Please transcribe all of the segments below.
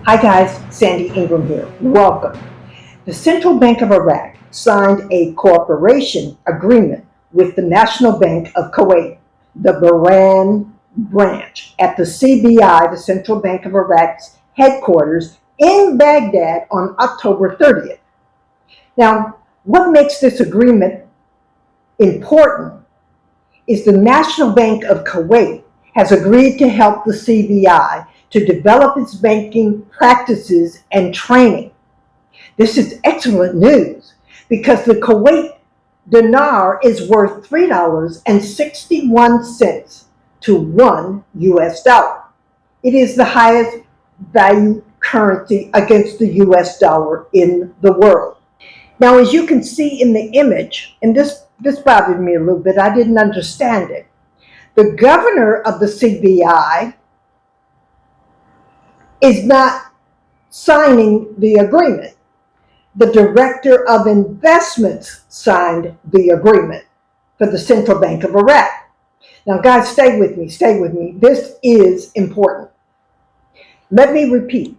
Hi guys, Sandy Ingram here. Welcome. The Central Bank of Iraq signed a cooperation agreement with the National Bank of Kuwait, the Bahrain Branch, at the CBI, the Central Bank of Iraq's headquarters in Baghdad on October 30th. Now, what makes this agreement important is the National Bank of Kuwait has agreed to help the CBI to develop its banking practices and training. This is excellent news because the Kuwait Dinar is worth $3.61 to $1. It is the highest value currency against the US dollar in the world. Now, as you can see in the image, and this bothered me a little bit, I didn't understand it. The governor of the CBI is not signing the agreement. The director of investments signed the agreement for the Central Bank of Iraq. Now, guys, stay with me. This is important. Let me repeat.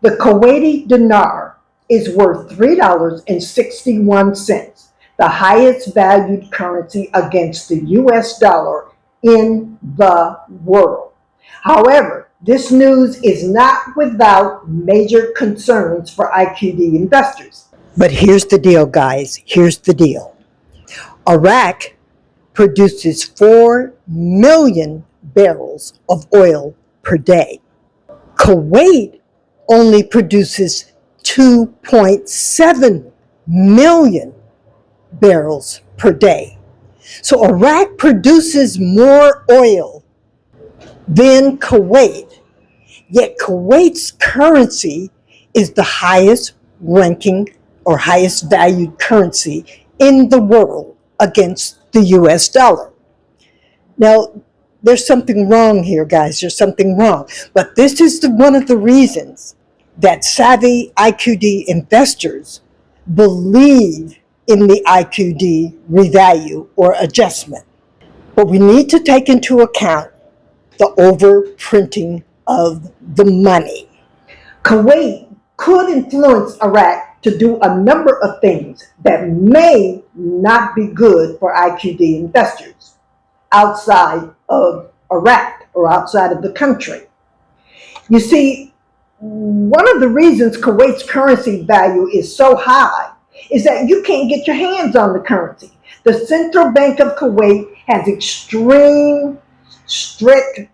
The Kuwaiti dinar is worth $3.61, the highest valued currency against the US dollar in the world. However, this news is not without major concerns for IQD investors. But here's the deal, guys. Here's the deal. Iraq produces 4 million barrels of oil per day. Kuwait only produces 2.7 million barrels per day. So Iraq produces more oil than Kuwait, yet Kuwait's currency is the highest ranking or highest valued currency in the world against the US dollar. Now, there's something wrong here, guys. There's something wrong. But this is one of the reasons that savvy IQD investors believe in the IQD revalue or adjustment. But we need to take into account the overprinting of the money. Kuwait could influence Iraq to do a number of things that may not be good for IQD investors outside of Iraq or outside of the country. You see, one of the reasons Kuwait's currency value is so high is that you can't get your hands on the currency. The Central Bank of Kuwait has extreme, strict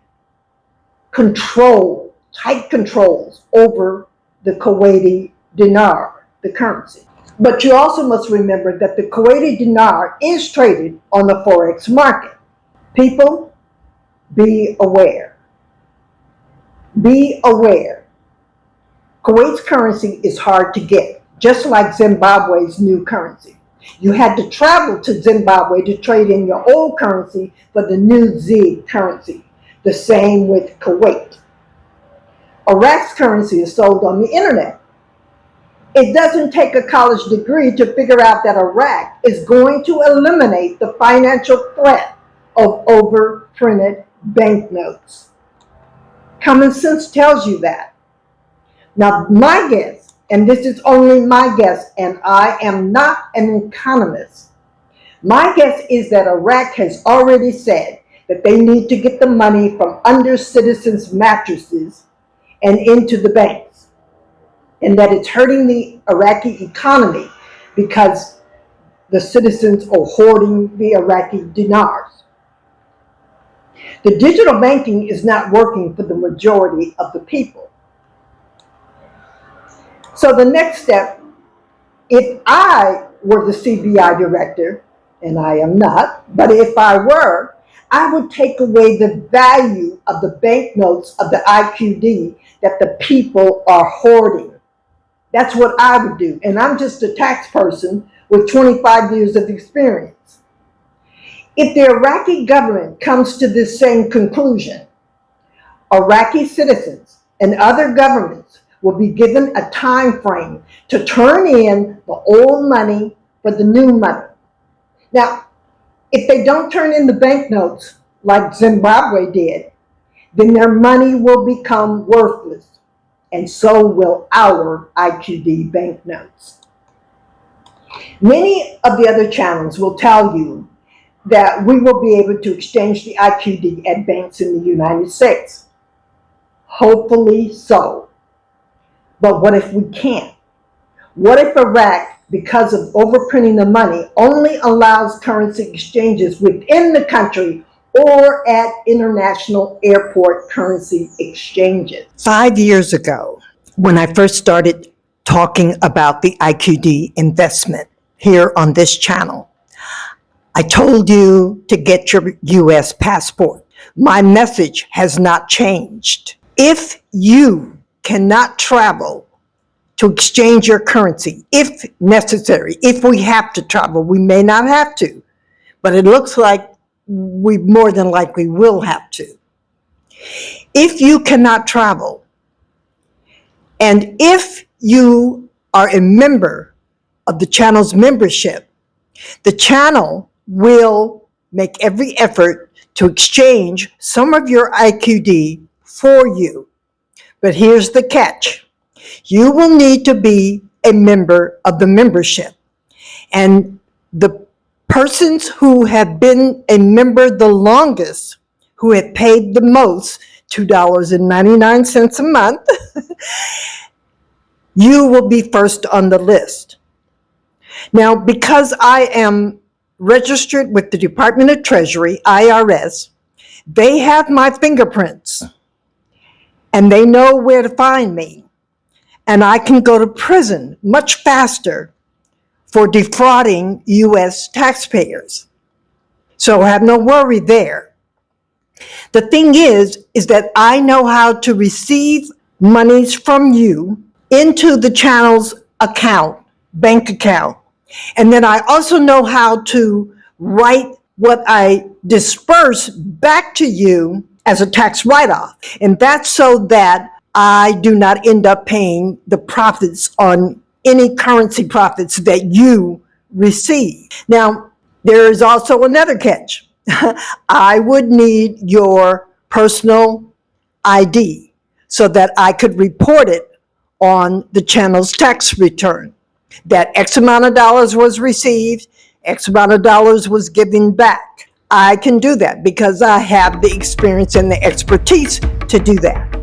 control, tight controls over the Kuwaiti dinar, the currency. But you also must remember that the Kuwaiti dinar is traded on the Forex market. People, be aware. Be aware. Kuwait's currency is hard to get, just like Zimbabwe's new currency. You had to travel to Zimbabwe to trade in your old currency for the new Z currency. The same with Kuwait. Iraq's currency is sold on the internet. It doesn't take a college degree to figure out that Iraq is going to eliminate the financial threat of overprinted banknotes. Common sense tells you that. Now, my guess, and this is only my guess, and I am not an economist, my guess is that Iraq has already said that they need to get the money from under citizens' mattresses and into the banks, and that it's hurting the Iraqi economy because the citizens are hoarding the Iraqi dinars. The digital banking is not working for the majority of the people. So the next step, if I were the CBI director, and I am not, but if I were, I would take away the value of the banknotes of the IQD that the people are hoarding. That's what I would do. And I'm just a tax person with 25 years of experience. If the Iraqi government comes to this same conclusion, Iraqi citizens and other governments will be given a time frame to turn in the old money for the new money. Now, if they don't turn in the banknotes like Zimbabwe did, then their money will become worthless and so will our IQD banknotes. Many of the other channels will tell you that we will be able to exchange the IQD at banks in the United States. Hopefully so. But what if we can't? What if Iraq, because of overprinting the money, only allows currency exchanges within the country or at international airport currency exchanges? 5 years ago, when I first started talking about the IQD investment here on this channel, I told you to get your U.S. passport. My message has not changed. If you cannot travel to exchange your currency, if necessary, if we have to travel, we may not have to, but it looks like we more than likely will have to. If you cannot travel, and if you are a member of the channel's membership, the channel will make every effort to exchange some of your IQD for you. But here's the catch. You will need to be a member of the membership. And the persons who have been a member the longest, who have paid the most, $2.99 a month, you will be first on the list. Now, because I am registered with the Department of Treasury, IRS, they have my fingerprints and they know where to find me. And I can go to prison much faster for defrauding U.S. taxpayers. So have no worry there. The thing is that I know how to receive monies from you into the channel's account, bank account. And then I also know how to write what I disperse back to you as a tax write-off. And that's so that I do not end up paying the profits on any currency profits that you receive. Now, there is also another catch. I would need your personal ID so that I could report it on the channel's tax return. That X amount of dollars was received, X amount of dollars was given back. I can do that because I have the experience and the expertise to do that.